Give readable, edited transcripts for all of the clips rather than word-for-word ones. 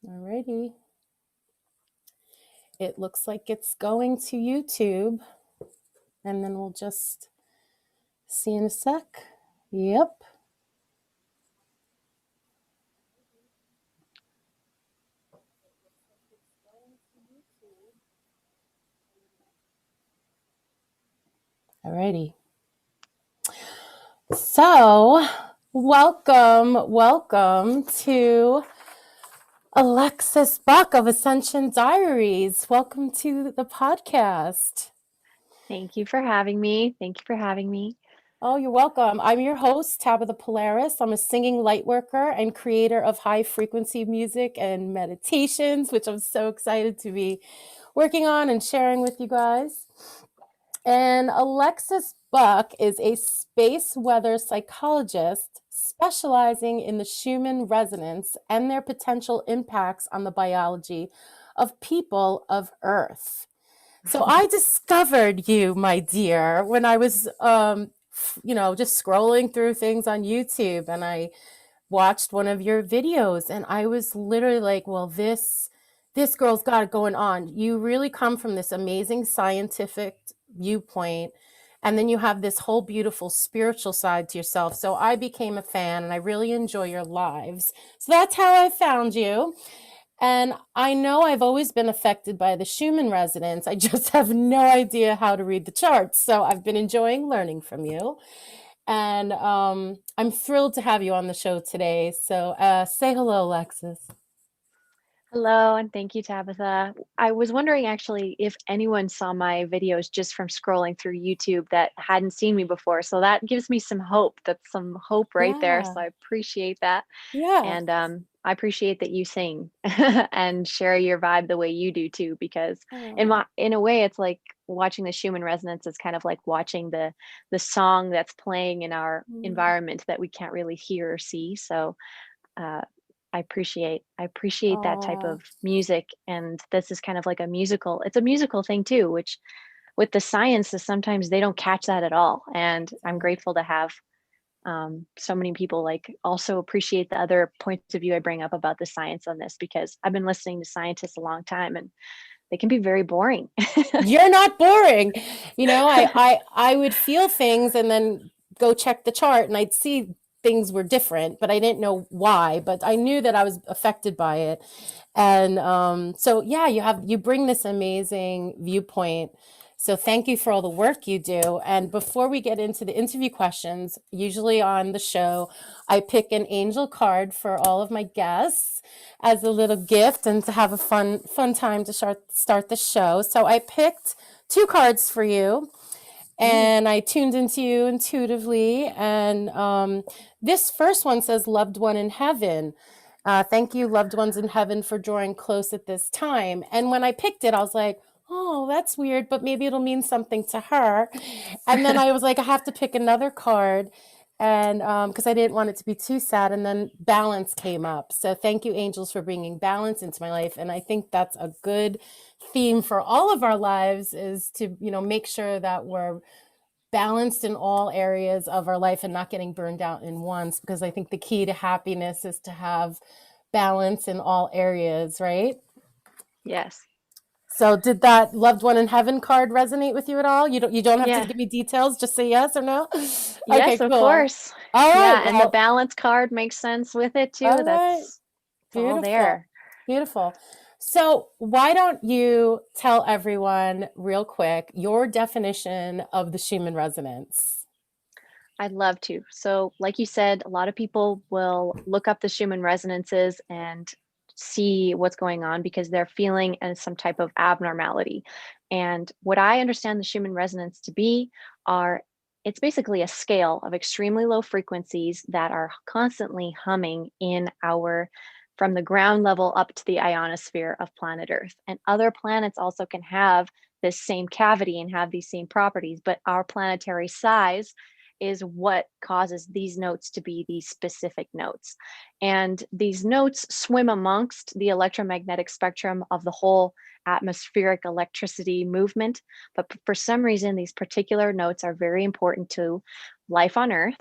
Alrighty. It looks like it's going to YouTube, and then we'll just see in a sec. Yep. Alrighty. So, welcome to Alexis Buck of Ascension Diaries. Welcome to the podcast. Thank you for having me. Thank you for having me. Oh, you're welcome. I'm your host, Tabytha Polaris. I'm a singing light worker and creator of high frequency music and meditations, which I'm so excited to be working on and sharing with you guys. And Alexis Buck is a space weather psychologist specializing in the Schumann Residence and their potential impacts on the biology of people of Earth. So I discovered you, my dear, when I was, just scrolling through things on YouTube, and I watched one of your videos, and I was literally like, well, this girl's got it going on. You really come from this amazing scientific viewpoint, and then you have this whole beautiful spiritual side to yourself. So I became a fan, and I really enjoy your lives. So that's how I found you. And I know I've always been affected by the Schumann Residence. I just have no idea how to read the charts. So I've been enjoying learning from you. And I'm thrilled to have you on the show today. So say hello, Alexis. Hello, and thank you, Tabitha. I was wondering actually if anyone saw my videos just from scrolling through YouTube that hadn't seen me before. So that gives me some hope. That's some hope right there. Yeah. So I appreciate that. Yeah. And I appreciate that you sing and share your vibe the way you do too, because Oh. in a way, it's like watching the Schumann Resonance is kind of like watching the song that's playing in our Mm. environment that we can't really hear or see. So uh, I appreciate that type Oh. of music, and this is kind of like a musical. It's a musical thing too, which with the science is sometimes they don't catch that at all. And I'm grateful to have so many people like also appreciate the other points of view I bring up about the science on this, because I've been listening to scientists a long time and they can be very boring. You're not boring. I would feel things and then go check the chart, and I'd see things were different, but I didn't know why, but I knew that I was affected by it. And so yeah, you bring this amazing viewpoint. So thank you for all the work you do. And before we get into the interview questions, usually on the show, I pick an angel card for all of my guests as a little gift and to have a fun time to start the show. So I picked two cards for you, Mm. and I tuned into you intuitively. And this first one says, "Loved one in heaven." Thank you, loved ones in heaven, for drawing close at this time. And when I picked it, I was like, oh, that's weird, but maybe it'll mean something to her. And then I was like, I have to pick another card. And because I didn't want it to be too sad. And then balance came up. So thank you, angels, for bringing balance into my life. And I think that's a good theme for all of our lives, is to, make sure that we're balanced in all areas of our life and not getting burned out in once, because I think the key to happiness is to have balance in all areas, right? Yes. So did that loved one in heaven card resonate with you at all? You don't have to Yeah. give me details, just say yes or no. Okay, Yes, of cool. course. All right, Yeah, and the well, balance card makes sense with it too. all right. That's it's all Beautiful. there. Beautiful. So, why don't you tell everyone real quick your definition of the Schumann resonance? I'd love to. So, like you said, a lot of people will look up the Schumann resonances and see what's going on because they're feeling some type of abnormality. And what I understand the Schumann resonance to be are it's basically a scale of extremely low frequencies that are constantly humming in our from the ground level up to the ionosphere of planet Earth. And other planets also can have this same cavity and have these same properties, but our planetary size is what causes these notes to be these specific notes. And these notes swim amongst the electromagnetic spectrum of the whole atmospheric electricity movement. But for some reason, these particular notes are very important to life on Earth.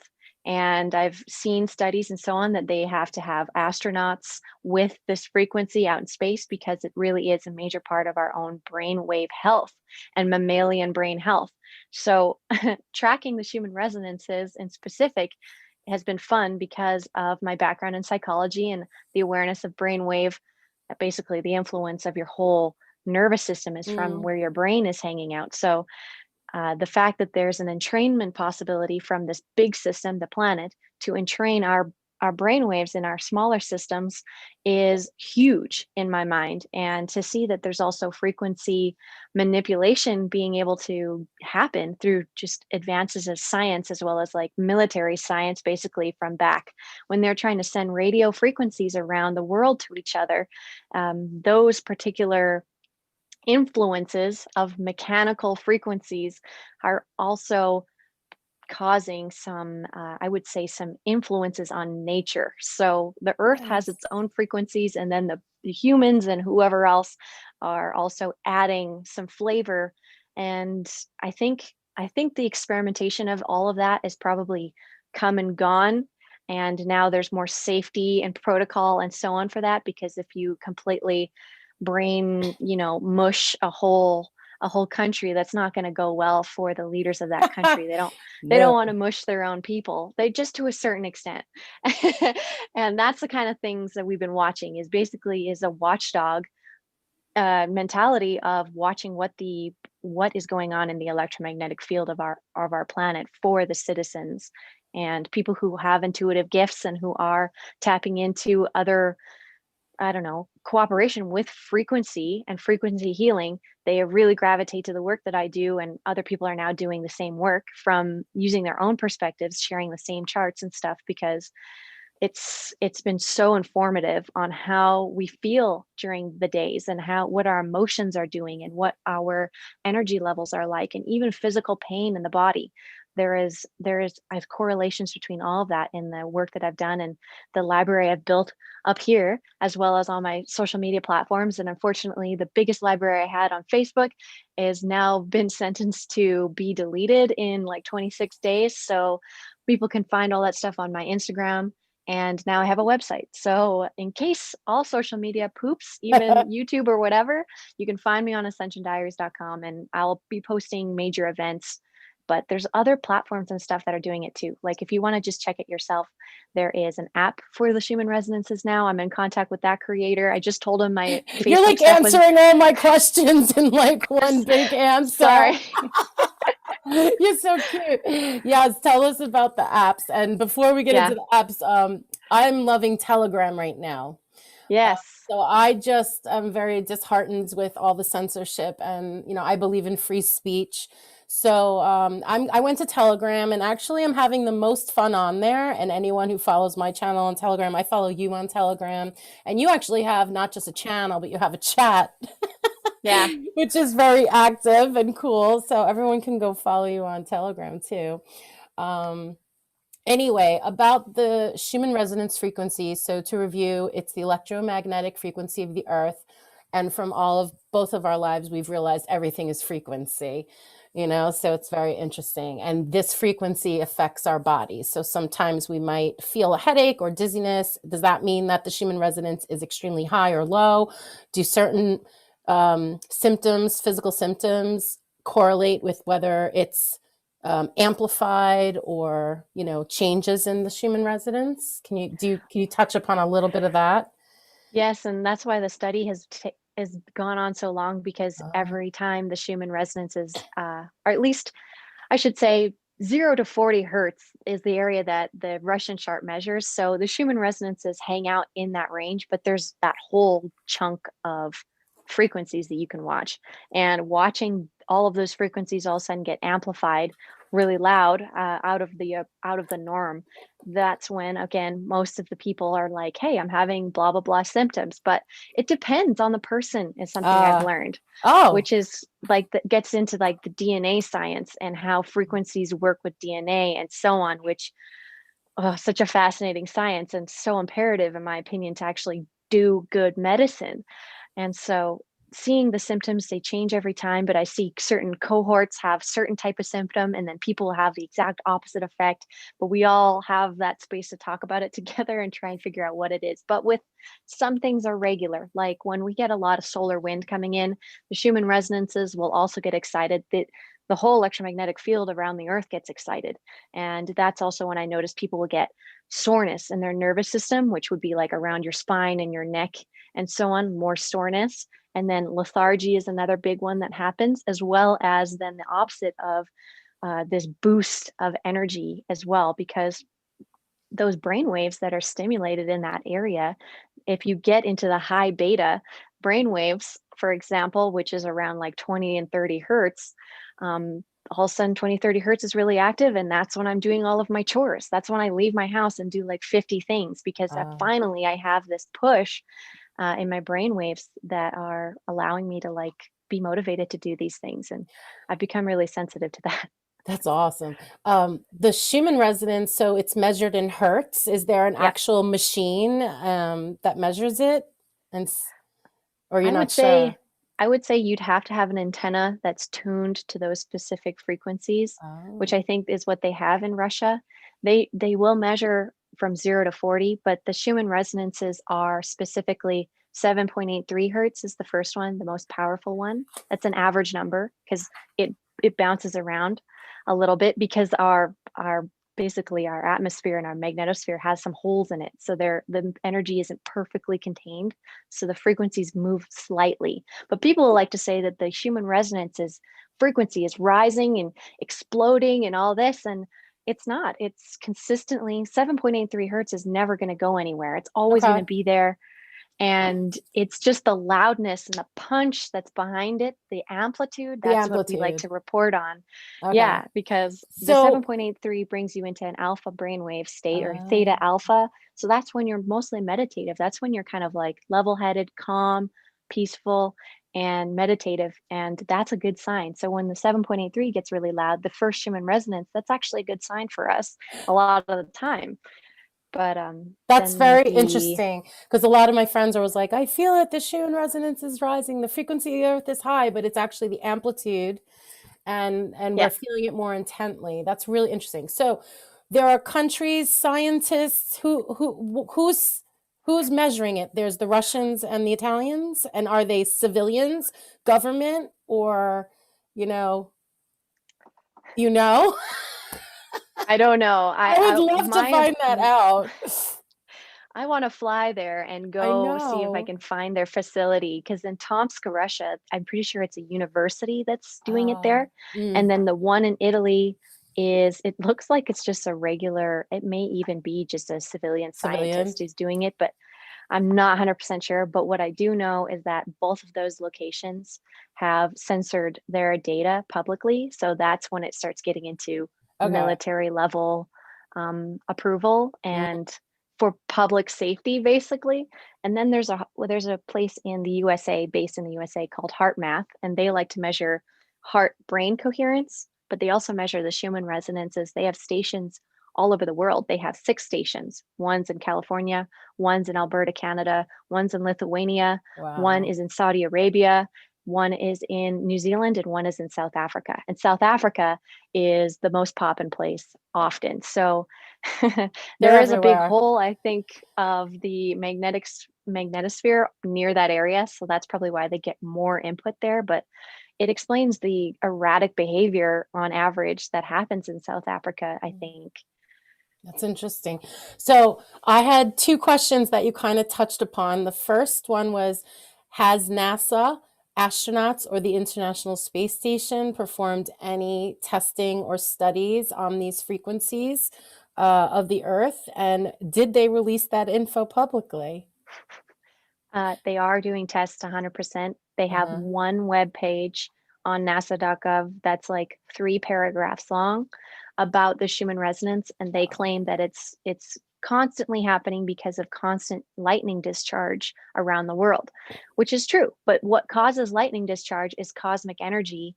And I've seen studies and so on that they have to have astronauts with this frequency out in space because it really is a major part of our own brain wave health and mammalian brain health. So tracking the Schumann resonances in specific has been fun because of my background in psychology and the awareness of brainwave. Basically, the influence of your whole nervous system is from Mm. where your brain is hanging out. So the fact that there's an entrainment possibility from this big system, the planet, to entrain our brain waves in our smaller systems is huge in my mind. And to see that there's also frequency manipulation being able to happen through just advances of science, as well as like military science, basically from back when they're trying to send radio frequencies around the world to each other. Those particular influences of mechanical frequencies are also causing some, I would say, some influences on nature. So the earth has Yes. its own frequencies, and then the humans and whoever else are also adding some flavor. And I think the experimentation of all of that is probably come and gone. And now there's more safety and protocol and so on for that, because if you completely brain, mush a whole country, that's not going to go well for the leaders of that country. They don't No. want to mush their own people. They just, to a certain extent. And that's the kind of things that we've been watching, is basically is a watchdog mentality of watching what is going on in the electromagnetic field of our planet for the citizens and people who have intuitive gifts and who are tapping into other, I don't know, cooperation with frequency and frequency healing. They really gravitate to the work that I do, and other people are now doing the same work from using their own perspectives, sharing the same charts and stuff, because it's been so informative on how we feel during the days and what our emotions are doing and what our energy levels are like, and even physical pain in the body. There is I have correlations between all of that in the work that I've done and the library I've built up here, as well as on my social media platforms. And unfortunately, the biggest library I had on Facebook is now been sentenced to be deleted in like 26 days. So people can find all that stuff on my Instagram. And now I have a website. So in case all social media poops, even YouTube or whatever, you can find me on ascensiondiaries.com, and I'll be posting major events. But there's other platforms and stuff that are doing it too. Like if you want to just check it yourself, there is an app for the Schumann resonances now. I'm in contact with that creator. I just told him my You're Facebook like stuff was answering all my questions in like one big answer. sorry. You're so cute. Yes, tell us about the apps. And before we get into Yeah. the apps, I'm loving Telegram right now. Yes. So I just am very disheartened with all the censorship, and I believe in free speech. So I went to Telegram, and actually I'm having the most fun on there. And anyone who follows my channel on Telegram, I follow you on Telegram, and you actually have not just a channel, but you have a chat, Yeah. which is very active and cool. So everyone can go follow you on Telegram too. Um, Anyway, about the Schumann resonance frequency. So to review, it's the electromagnetic frequency of the earth. And from both of our lives, we've realized everything is frequency, so it's very interesting. And this frequency affects our bodies. So sometimes we might feel a headache or dizziness. Does that mean that the Schumann resonance is extremely high or low? Do certain symptoms, physical symptoms, correlate with whether it's amplified or changes in the Schumann resonance? Can you touch upon a little bit of that? Yes, and that's why the study has gone on so long, because Uh, every time the Schumann resonances, or at least I should say, 0 to 40 hertz is the area that the Russian chart measures. So the Schumann resonances hang out in that range, but there's that whole chunk of frequencies that you can watch. And watching all of those frequencies all of a sudden get amplified really loud, out of the norm, that's when again most of the people are like, hey, I'm having blah blah blah symptoms. But it depends on the person, is something I've uh, learned, oh, which is like gets into like the DNA science and how frequencies work with DNA and so on, which, oh, such a fascinating science, and so imperative in my opinion to actually do good medicine. And so seeing the symptoms, they change every time, but I see certain cohorts have certain type of symptom, and then people have the exact opposite effect, but we all have that space to talk about it together and try and figure out what it is. But with some things are regular, like when we get a lot of solar wind coming in, the Schumann resonances will also get excited. That the whole electromagnetic field around the earth gets excited. And that's also when I notice people will get soreness in their nervous system, which would be like around your spine and your neck and so on, more soreness. And then lethargy is another big one that happens, as well as then the opposite of this boost of energy as well, because those brain waves that are stimulated in that area, if you get into the high beta brain waves, for example, which is around like 20 and 30 hertz, all of a sudden 20, 30 hertz is really active. And that's when I'm doing all of my chores. That's when I leave my house and do like 50 things, because finally I have this push in my brain waves that are allowing me to like be motivated to do these things. And I've become really sensitive to that. That's awesome. The Schumann resonance, so it's measured in hertz. Is there an Yep. actual machine that measures it? And or you're I not would sure? say I would say you'd have to have an antenna that's tuned to those specific frequencies, which Oh, I think is what they have in Russia. They will measure from 0 to 40, but the Schumann resonances are specifically 7.83 hertz is the first one, the most powerful one. That's an average number because it bounces around a little bit, because our basically our atmosphere and our magnetosphere has some holes in it. So the energy isn't perfectly contained. So the frequencies move slightly. But people like to say that the Schumann resonances frequency is rising and exploding and all this. And it's not. It's consistently 7.83 hertz is never going to go anywhere. It's always going okay. to be there. And it's just the loudness and the punch that's behind it, the amplitude, The that's what we like amplitude. to report on. Okay. Yeah, because the So, 7.83 brings you into an alpha brainwave state, or theta uh, alpha. So that's when you're mostly meditative. That's when you're kind of like level-headed, calm, peaceful, and meditative. And that's a good sign. So when the 7.83 gets really loud, the first Schumann resonance, that's actually a good sign for us a lot of the time. But that's then very the interesting because a lot of my friends are always like, I feel it, the Schumann resonance is rising, the frequency of the earth is high, but it's actually the amplitude and we're yeah. feeling it more intently. That's really interesting. So there are countries, scientists who's measuring it. There's the Russians and the Italians, and are they civilians, government, or you know, you know? I don't know. I would love to find that out. I want to fly there and I go see if I know. can find their facility, because in Tomsk, Russia, I'm pretty sure it's a university that's doing it there. And Mm, then the one in Italy is, it looks like it's just a regular, it may even be just a civilian civilian. scientist who's doing it, but I'm not 100% sure. But what I do know is that both of those locations have censored their data publicly. So that's when it starts getting into Okay. military level approval Mm, and for public safety, basically. And then there's a place in the USA, based in the USA, called Heart Math, and they like to measure heart brain coherence, but they also measure the Schumann resonances. They have stations all over the world. They have 6 stations. One's in California, one's in Alberta, Canada, one's in Lithuania, one wow. is in Saudi Arabia, one is in New Zealand, and one is in South Africa. And South Africa is the most poppin' place often. So They're there is a big everywhere. hole, I think, of the magnetosphere near that area. So that's probably why they get more input there. But it explains the erratic behavior on average that happens in South Africa, I think. That's interesting. So I had two questions that you kind of touched upon. The first one was, has NASA astronauts or the International Space Station performed any testing or studies on these frequencies of the Earth? And did they release that info publicly? They are doing tests 100%. They have Uh-huh. one web page on nasa.gov that's like 3 paragraphs long about the Schumann resonance, and they Wow. claim that it's constantly happening because of constant lightning discharge around the world, which is true. But what causes lightning discharge is cosmic energy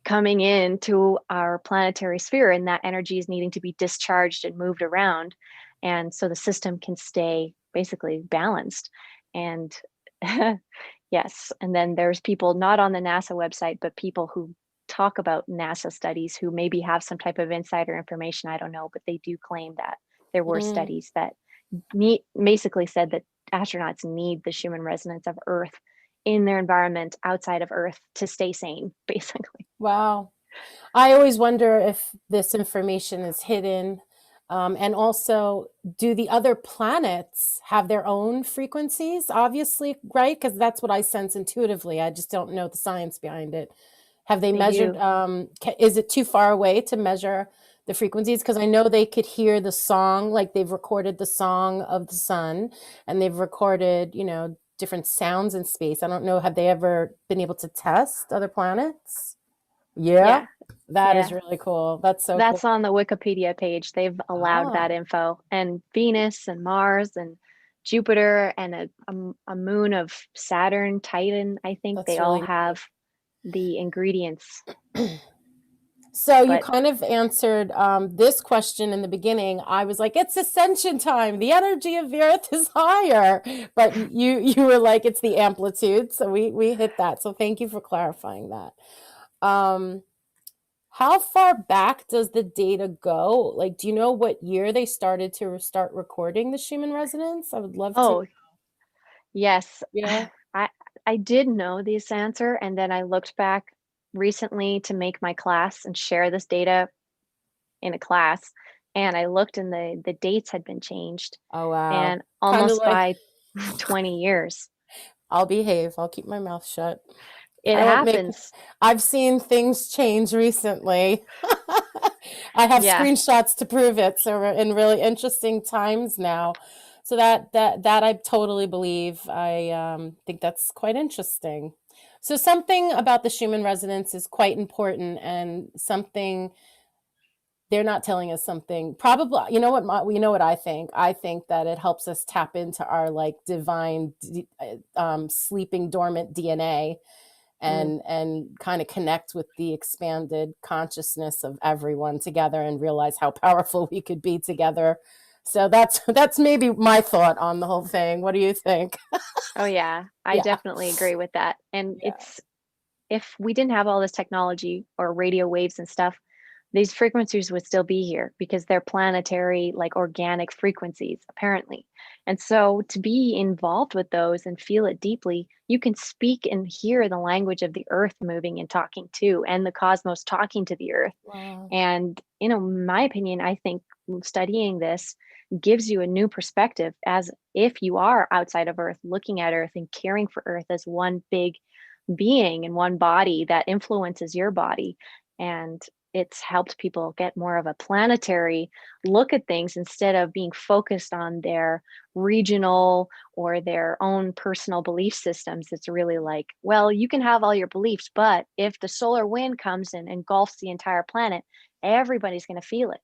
coming into our planetary sphere, and that energy is needing to be discharged and moved around, and so the system can stay basically balanced. And Yes. And then there's people not on the NASA website, but people who talk about NASA studies who maybe have some type of insider information. I don't know, but they do claim that there were Mm. studies that basically said that astronauts need the Schumann resonance of Earth in their environment outside of Earth to stay sane, basically. Wow. I always wonder if this information is hidden. And also, do the other planets have their own frequencies? Obviously, right? Because that's what I sense intuitively. I just don't know the science behind it. Have they They measured? do. Is it too far away to measure the frequencies? Because I know they could hear the song, like they've recorded the song of the sun, and they've recorded, different sounds in space. I don't know. Have they ever been able to test other planets? Yeah, Yeah. that is Yeah. really cool. That's so That's cool. on the Wikipedia page. They've allowed that Ah, info. And Venus and Mars and Jupiter and a moon of Saturn, Titan, I think that's they all really have the ingredients. neat. So you But kind of answered this question in the beginning. I was like, it's ascension time. The energy of the earth is higher. But you were like, it's the amplitude. So we hit that. So thank you for clarifying that. Um, how far back does the data go? Like, do you know what year they started to start recording the Schumann resonance? I would love to. oh, yes. Yeah. I I did know this answer, and then I looked back recently to make my class and share this data in a class, and I looked and the dates had been changed Oh, wow. and Kind of almost like, by 20 years. I'll behave. I'll keep my mouth shut. It I don't make, happens. I've seen things change recently. I have Yeah. screenshots to prove it. So we're in really interesting times now. So that I totally believe. I think that's quite interesting. So something about the Schumann resonance is quite important, and something they're not telling us something. Probably, you know what I think that it helps us tap into our like divine sleeping dormant DNA, Mm. and kind of connect with the expanded consciousness of everyone together and realize how powerful we could be together. So that's maybe my thought on the whole thing. What do you think? Oh yeah, I Yeah. definitely agree with that. And Yeah. it's if we didn't have all this technology or radio waves and stuff, these frequencies would still be here because they're planetary, like organic frequencies, apparently. And so to be involved with those and feel it deeply, you can speak and hear the language of the earth moving and talking too, and the cosmos talking to the earth. Wow. And, my opinion, I think studying this gives you a new perspective as if you are outside of Earth, looking at Earth and caring for Earth as one big being in one body that influences your body. And it's helped people get more of a planetary look at things instead of being focused on their regional or their own personal belief systems. It's really like, well, you can have all your beliefs, but if the solar wind comes and engulfs the entire planet, everybody's going to feel it.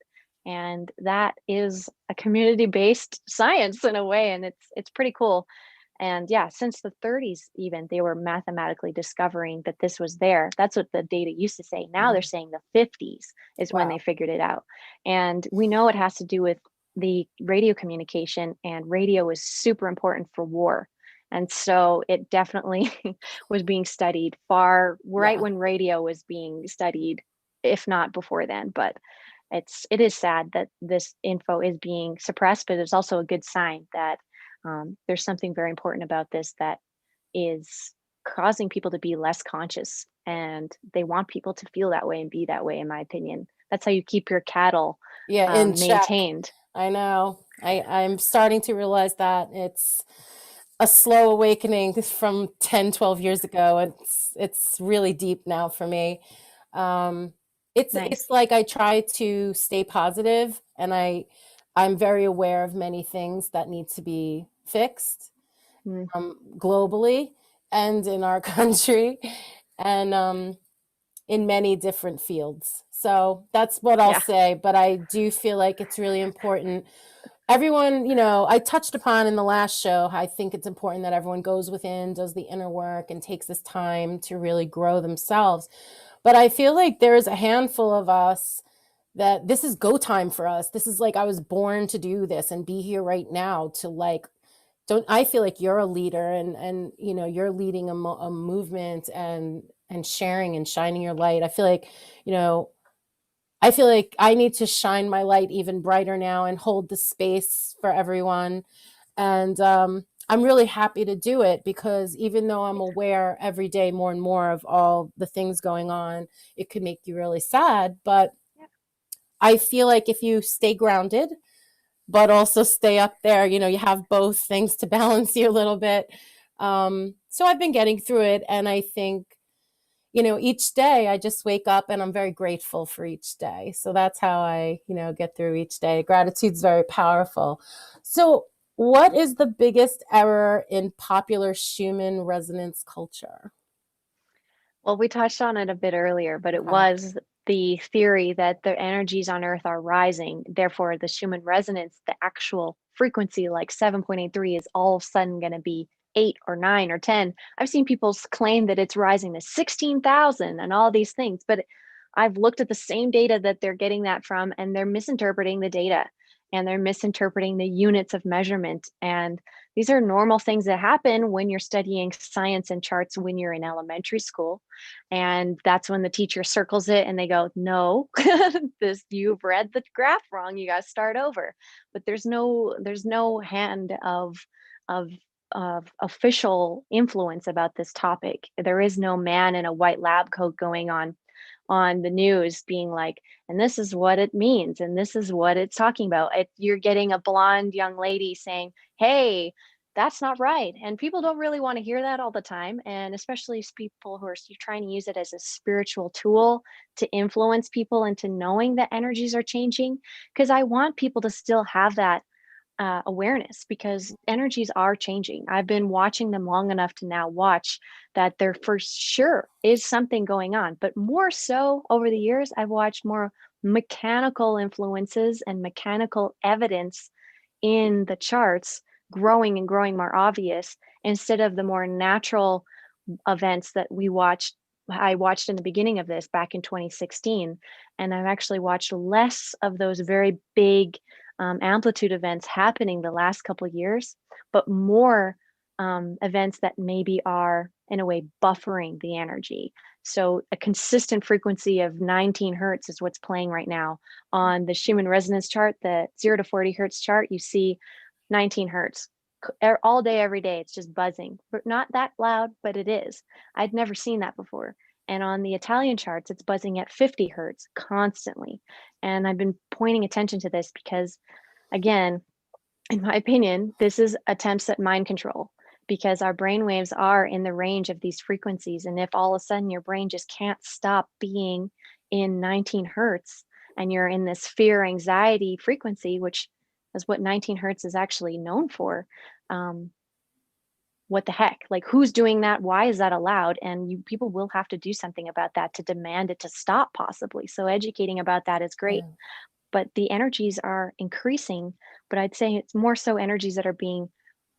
And that is a community-based science in a way, and it's pretty cool. And yeah, since the 30s, even they were mathematically discovering that this was there. That's what the data used to say. Now they're Mhm. saying the 50s is when Wow. they figured it out. And we know it has to do with the radio communication, and radio is super important for war. And so it definitely was being studied far right Yeah. when radio was being studied, if not before then. But it is sad that this info is being suppressed, but it's also a good sign that there's something very important about this that is causing people to be less conscious, and they want people to feel that way and be that way, in my opinion. That's how you keep your cattle Yeah, in check. maintained. I know. I'm starting to realize that it's a slow awakening from 10, 12 years ago. It's really deep now for me. Um, it's Nice. like I try to stay positive, and I'm very aware of many things that need to be fixed, Mm, globally and in our country, and in many different fields. So that's what I'll yeah. say. But I do feel like it's really important. Everyone, I touched upon in the last show, I think it's important that everyone goes within, does the inner work, and takes this time to really grow themselves. But I feel like there's a handful of us that this is go time for us. This is like I was born to do this and be here right now to like don't I feel like you're a leader, and you're leading a movement, and sharing and shining your light. You know, I feel like I need to shine my light even brighter now and hold the space for everyone. And I'm really happy to do it, because even though I'm aware every day more and more of all the things going on, it could make you really sad. But Yeah. I feel like if you stay grounded, but also stay up there, you have both things to balance you a little bit. So I've been getting through it. And I think, each day I just wake up and I'm very grateful for each day. So that's how I, get through each day. Gratitude's very powerful. So, what is the biggest error in popular Schumann resonance culture? Well, we touched on it a bit earlier, but it Okay. was the theory that the energies on Earth are rising. Therefore, the Schumann resonance, the actual frequency, like 7.83, is all of a sudden going to be 8 or 9 or 10. I've seen people claim that it's rising to 16,000 and all these things, but I've looked at the same data that they're getting that from, and they're misinterpreting the data, and they're misinterpreting the units of measurement. And these are normal things that happen when you're studying science and charts when you're in elementary school. And that's when the teacher circles it and they go, no, this, you've read the graph wrong, you got to start over. But there's no hand of of official influence about this topic. There is no man in a white lab coat going on the news being like, and this is what it means, and this is what it's talking about. You're getting a blonde young lady saying, hey, that's not right. And people don't really want to hear that all the time. And especially people who are trying to use it as a spiritual tool to influence people into knowing that energies are changing. Because I want people to still have that awareness, because energies are changing. I've been watching them long enough to now watch that there for sure is something going on. But more so over the years, I've watched more mechanical influences and mechanical evidence in the charts growing and growing more obvious, instead of the more natural events that I watched in the beginning of this back in 2016. And I've actually watched less of those very big amplitude events happening the last couple of years, but more events that maybe are in a way buffering the energy. So a consistent frequency of 19 hertz is what's playing right now on the Schumann resonance chart. The 0 to 40 hertz chart, you see 19 hertz all day, every day. It's just buzzing, but not that loud, but it is. I'd never seen that before. And on the Italian charts, it's buzzing at 50 hertz constantly. And I've been pointing attention to this because, again, in my opinion, this is attempts at mind control, because our brain waves are in the range of these frequencies. And if all of a sudden your brain just can't stop being in 19 hertz and you're in this fear anxiety frequency, which is what 19 hertz is actually known for, um, what the heck? Like, who's doing that? Why is that allowed? And people will have to do something about that to demand it to stop, possibly. So educating about that is great. Yeah. But the energies are increasing, but I'd say it's more so energies that are being,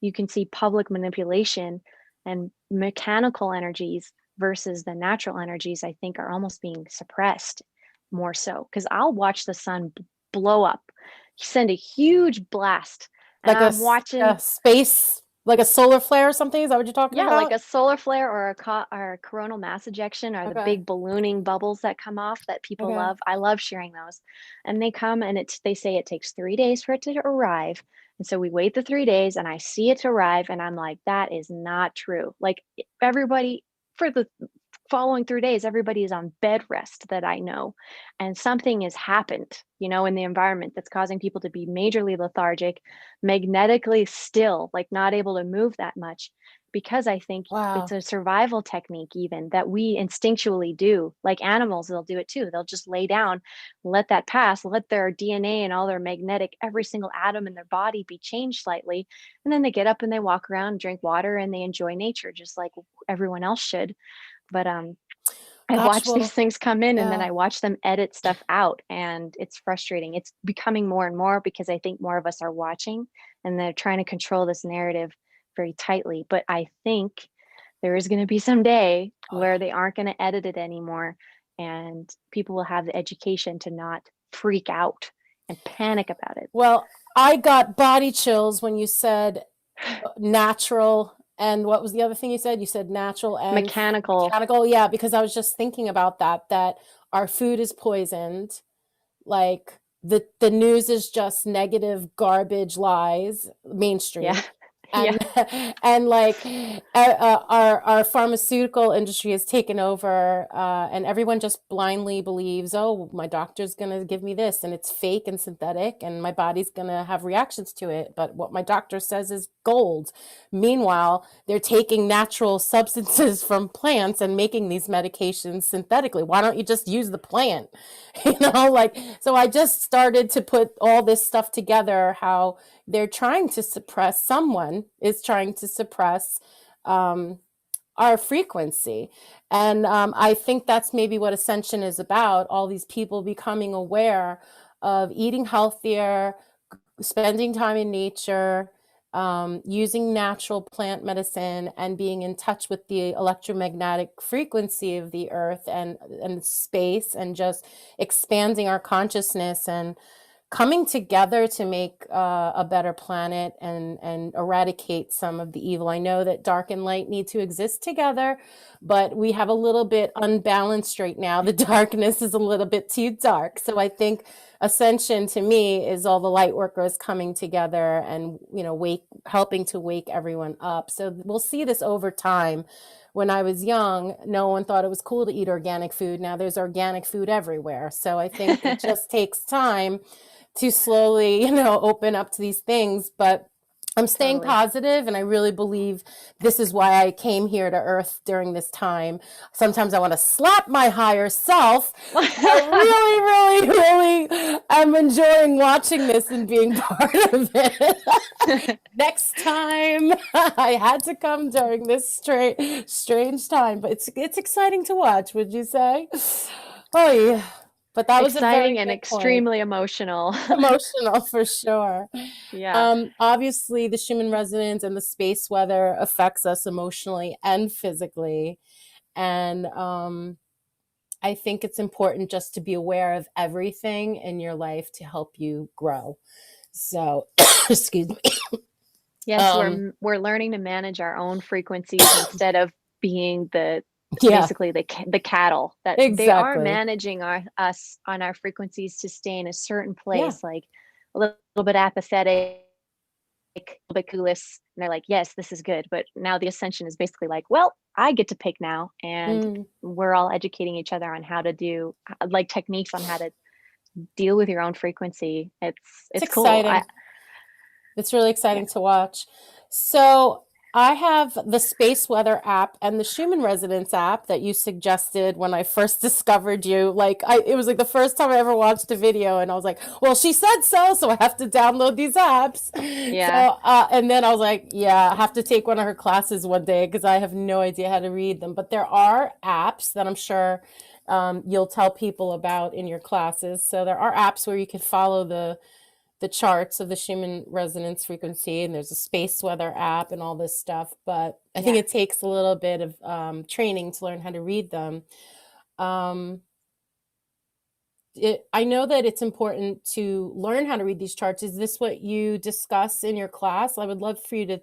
you can see public manipulation and mechanical energies versus the natural energies, I think, are almost being suppressed more so. Because I'll watch the sun blow up, send a huge blast, and Like I'm a watching, space, like a solar flare or something? Is that what you're talking yeah, like about? a solar flare or or a coronal mass ejection, or the Okay. big ballooning bubbles that come off that people Okay. love. I love sharing those. And they come and they say it takes 3 days for it to arrive. And so we wait the 3 days and I see it arrive and I'm like, that is not true. Like, everybody, for the following 3 days, everybody is on bed rest that I know. And something has happened, in the environment that's causing people to be majorly lethargic, magnetically still, like not able to move that much. Because I think it's Wow. a survival technique, even that we instinctually do. Like animals, they'll do it too. They'll just lay down, let that pass, let their DNA and all their magnetic, every single atom in their body be changed slightly. And then they get up and they walk around, drink water, and they enjoy nature just like everyone else should. But I Gosh, watch these well, things come in and then yeah. I watch them edit stuff out, and it's frustrating. It's becoming more and more because I think more of us are watching and they're trying to control this narrative very tightly. But I think there is going to be some day Oh, yeah. where they aren't going to edit it anymore, and people will have the education to not freak out and panic about it. Well, I got body chills when you said natural, and what was the other thing you said? You said natural and Mechanical. mechanical. Yeah, because I was just thinking about that our food is poisoned. Like the news is just negative garbage lies, Yeah. mainstream. Yeah. And and like our pharmaceutical industry has taken over, and everyone just blindly believes, oh, my doctor's gonna give me this and it's fake and synthetic and my body's gonna have reactions to it, but what my doctor says is gold. Meanwhile, they're taking natural substances from plants and making these medications synthetically. Why don't you just use the plant? Like, so I just started to put all this stuff together, how they're trying to suppress, someone is trying to suppress um, our frequency. And I think that's maybe what Ascension is about, all these people becoming aware of eating healthier, spending time in nature, using natural plant medicine, and being in touch with the electromagnetic frequency of the earth and space, and just expanding our consciousness and coming together to make a better planet and eradicate some of the evil. I know that dark and light need to exist together, but we have a little bit unbalanced right now. The darkness is a little bit too dark. So I think Ascension to me is all the light workers coming together and, helping to wake everyone up. So we'll see this over time. When I was young, no one thought it was cool to eat organic food. Now there's organic food everywhere. So I think it just takes time to slowly, open up to these things. But I'm staying Totally. positive, and I really believe this is why I came here to Earth during this time. Sometimes I want to slap my higher self, but I really, really, really am enjoying watching this and being part of it. Next time, I had to come during this strange time, but it's exciting to watch. Would you say? Oh yeah. But that was a Exciting very and good point. extremely emotional. Emotional for sure. Yeah. Obviously, the Schumann resonance and the space weather affects us emotionally and physically. And I think it's important just to be aware of everything in your life to help you grow. So, excuse me. Yes, Um, we're learning to manage our own frequencies instead of being the yeah, basically the cattle that they are exactly. managing us on our frequencies to stay in a certain Yeah. place, like a little bit apathetic, a little bit clueless, and they're like, yes, this is good. But now the ascension is basically like, well, I get to pick now, and Mm, we're all educating each other on how to do like techniques on how to deal with your own frequency. it's It's cool. I exciting. It's really Yeah. exciting to watch. So I have the Space Weather app and the Schumann Residence app that you suggested when I first discovered you. It was like the first time I ever watched a video, and I was like, "Well, she said so, so I have to download these apps." Yeah. So, and then I was like, "Yeah, I have to take one of her classes one day because I have no idea how to read them." But there are apps that I'm sure you'll tell people about in your classes. So there are apps where you can follow the charts of the Schumann resonance frequency, and there's a space weather app and all this stuff. But I think Yeah. it takes a little bit of training to learn how to read them. Um, I know that it's important to learn how to read these charts. Is this what you discuss in your class? I would love for you to,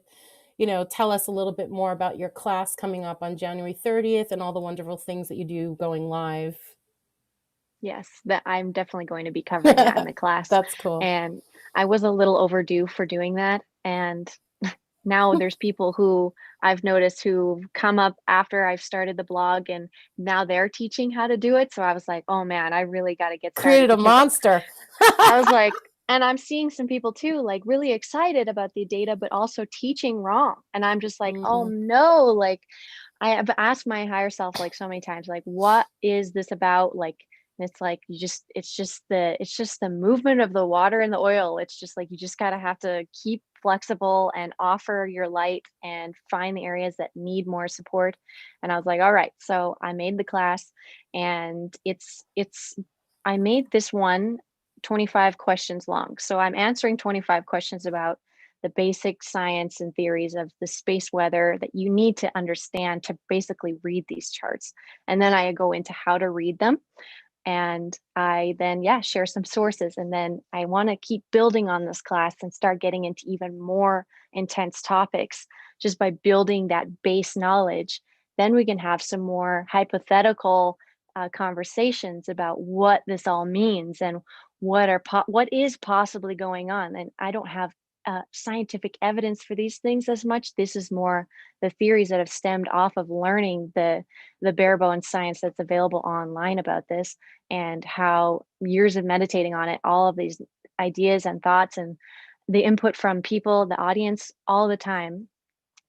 tell us a little bit more about your class coming up on January 30th and all the wonderful things that you do going live. Yes, that I'm definitely going to be covering that in the class. That's cool. And I was a little overdue for doing that. And now there's people who I've noticed who've come up after I've started the blog and now they're teaching how to do it. So I was like, oh man, I really got to get started Created a because monster. I was like, and I'm seeing some people too, like really excited about the data, but also teaching wrong. And I'm just like, oh Mm, no, like I have asked my higher self like so many times, like, what is this about? Like, and it's like it's just the movement of the water and the oil. It's just like you just gotta have to keep flexible and offer your light and find the areas that need more support. And I was like, all right. So I made the class and it's I made this one 25 questions long. So I'm answering 25 questions about the basic science and theories of the space weather that you need to understand to basically read these charts. And then I go into how to read them. And I then, yeah, share some sources. And then I want to keep building on this class and start getting into even more intense topics just by building that base knowledge. Then we can have some more hypothetical conversations about what this all means and what is possibly going on. And I don't have scientific evidence for these things as much. This is more the theories that have stemmed off of learning the bare bones science that's available online about this, and how years of meditating on it, all of these ideas and thoughts and the input from people, the audience, all the time.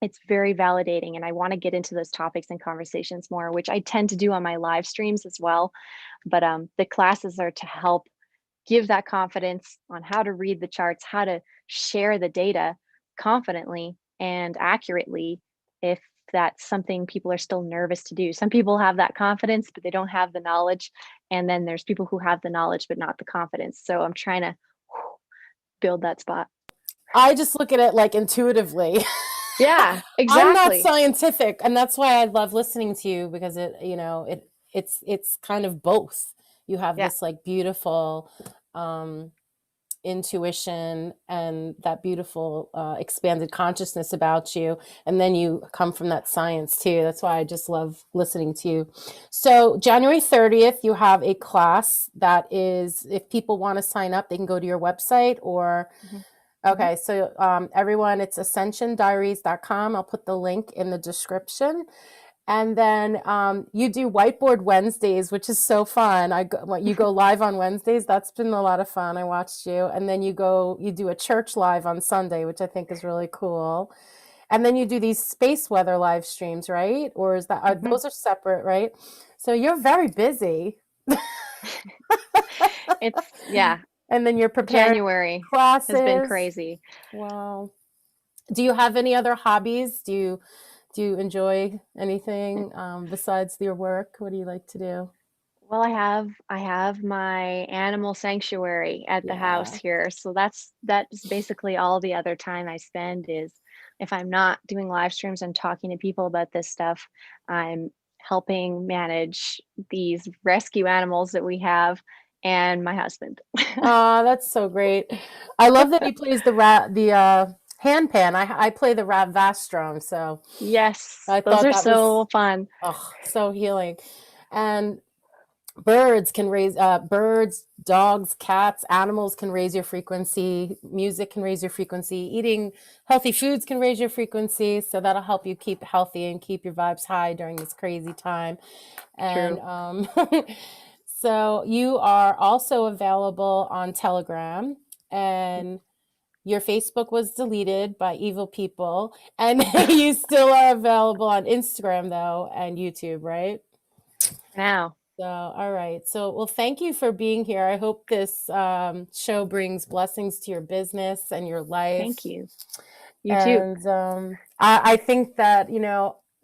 It's very validating. And I want to get into those topics and conversations more, which I tend to do on my live streams as well. But the classes are to help give that confidence on how to read the charts, how to share the data confidently and accurately, if that's something people are still nervous to do. Some people have that confidence, but they don't have the knowledge. And then there's people who have the knowledge, but not the confidence. So I'm trying to build that spot. I just look at it like intuitively. Yeah, I'm not exactly. scientific, and that's why I love listening to you, because it's kind of both. You have Yeah, this like beautiful intuition and that beautiful expanded consciousness about you, and then you come from that science too. That's why I just love listening to you. So January 30th, you have a class that is, if people want to sign up, they can go to your website or okay, so everyone, it's ascensiondiaries.com. I'll put the link in the description. And then you do whiteboard Wednesdays, which is so fun. You go live on Wednesdays. That's been a lot of fun. I watched you. And then you do a church live on Sunday, which I think is really cool. And then you do these space weather live streams, right? Or those are separate, right? So you're very busy. it's, yeah, And then you're preparing January has been classes. crazy. Wow. Do you have any other hobbies? Do you enjoy anything besides your work? What do you like to do? Well, I have my animal sanctuary at the house Yeah. here. So that's basically all the other time I spend is, if I'm not doing live streams and talking to people about this stuff, I'm helping manage these rescue animals that we have and my husband. Oh, that's so great. I love that he plays the handpan. I play the Rav Vast drum, so Yes, I those thought are that was so fun. so healing. And birds, dogs, cats, animals can raise your frequency. Music can raise your frequency. Eating healthy foods can raise your frequency. So that'll help you keep healthy and keep your vibes high during this crazy time. And True. so you are also available on Telegram, and your Facebook was deleted by evil people, and you still are available on Instagram though, and YouTube, right? Now, So, all right. So, well, thank you for being here. I hope this show brings blessings to your business and your life. thank you. You too. And I think that,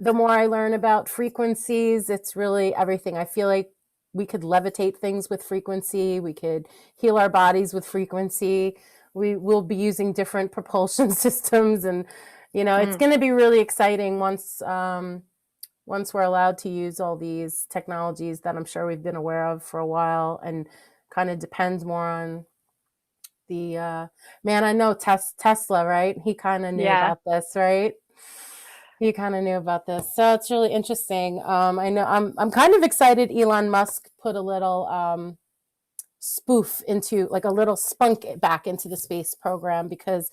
the more I learn about frequencies, it's really everything. I feel like we could levitate things with frequency. We could heal our bodies with frequency. We will be using different propulsion systems. And, it's going to be really exciting once we're allowed to use all these technologies that I'm sure we've been aware of for a while, and kind of depends more on the man. I know Tesla, right? He kind of knew Yeah. about this, right? He kind of knew about this, so it's really interesting. I know I'm kind of excited. Elon Musk put a little spoof into, like, a little spunk back into the space program, because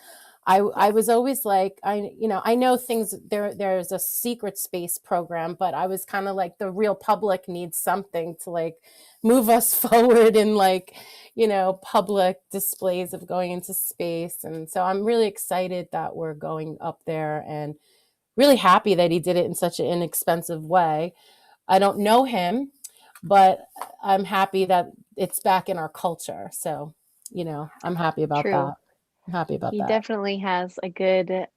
I was always like, I know things, there's a secret space program, but I was kind of like, the real public needs something to like move us forward in, like, public displays of going into space. And so I'm really excited that we're going up there, and really happy that he did it in such an inexpensive way. I don't know him, but I'm happy that it's back in our culture. So, I'm happy about that. True. I'm happy about He that. definitely has a good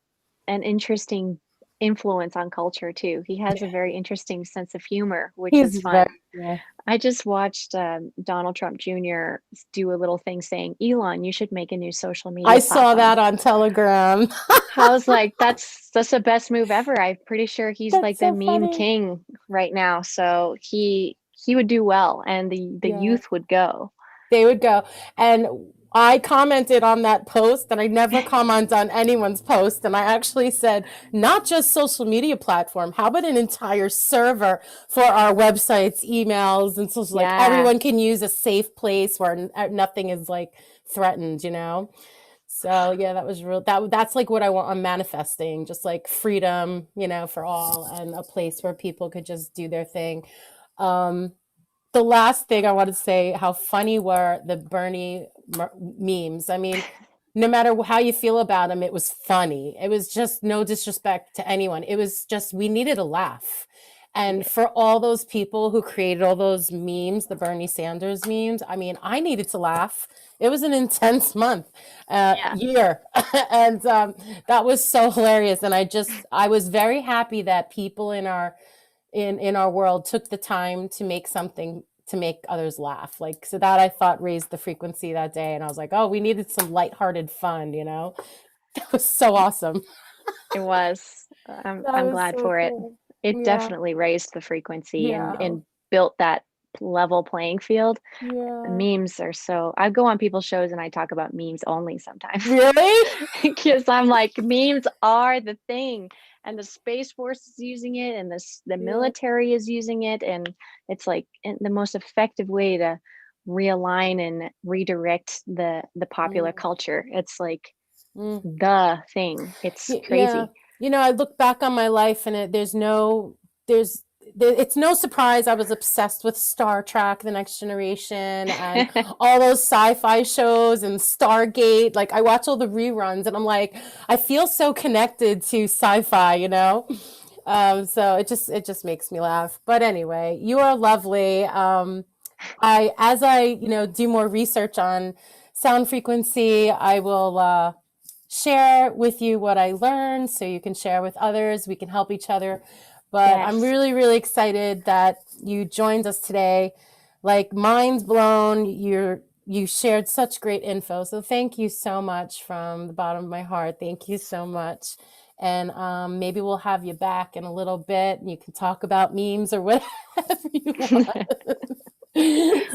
and interesting influence on culture too. He has a very interesting sense of humor, which He's is very, fun. yeah. I just watched Donald Trump Jr. do a little thing saying, "Elon, you should make a new social I media saw platform." that on Telegram. I was like, that's the best move ever. I'm pretty sure he's That's like the so meme funny. king right now. So he would do well, and the Yeah. youth would go. They would go. And I commented on that post, and I never comment on anyone's post. And I actually said, not just social media platform, how about an entire server for our websites, emails, and social, like Yeah, everyone can use a safe place where nothing is like threatened, you know? So yeah, that was real. That's like what I want. I'm manifesting, just like freedom, you know, for all, and a place where people could just do their thing. Um, the last thing I want to say, how funny were the Bernie memes. I mean, no matter how you feel about him, it was funny. It was just no disrespect to anyone. It was just, we needed a laugh. we And did. for all those people who created all those memes, the Bernie Sanders memes, I mean, I needed to laugh. It was an intense month, Yeah. year. And that was so hilarious. And I was very happy that people in our world took the time to make something to make others laugh, like, so that I thought raised the frequency that day. And I was like, oh, we needed some lighthearted fun, you know. That was so awesome. It was. That I'm was glad so for it. cool. It Yeah. definitely raised the frequency Yeah. and built that level playing field. Yeah. Memes are so, I go on people's shows and I talk about memes only sometimes Really. because I'm like, memes are the thing. And the Space Force is using it, and the Yeah. military is using it. And it's like the most effective way to realign and redirect the popular Mm, culture. It's like mm. the thing. It's Yeah. crazy. You know, I look back on my life, and there's it's no surprise I was obsessed with Star Trek, The Next Generation, and all those sci-fi shows and Stargate. Like, I watch all the reruns, and I'm like, I feel so connected to sci-fi, you know? So it just makes me laugh. But anyway, you are lovely. As I, do more research on sound frequency, I will share with you what I learned so you can share with others. We can help each other. But I'm Yes. really, really excited that you joined us today. Like, mind blown. You shared such great info. So thank you so much from the bottom of my heart. Thank you so much. And maybe we'll have you back in a little bit, and you can talk about memes or whatever you want.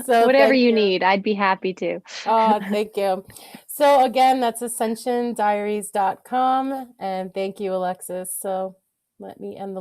So Whatever thank you you. need, I'd be happy to. Oh, thank you. So again, that's ascensiondiaries.com. And thank you, Alexis. So let me end the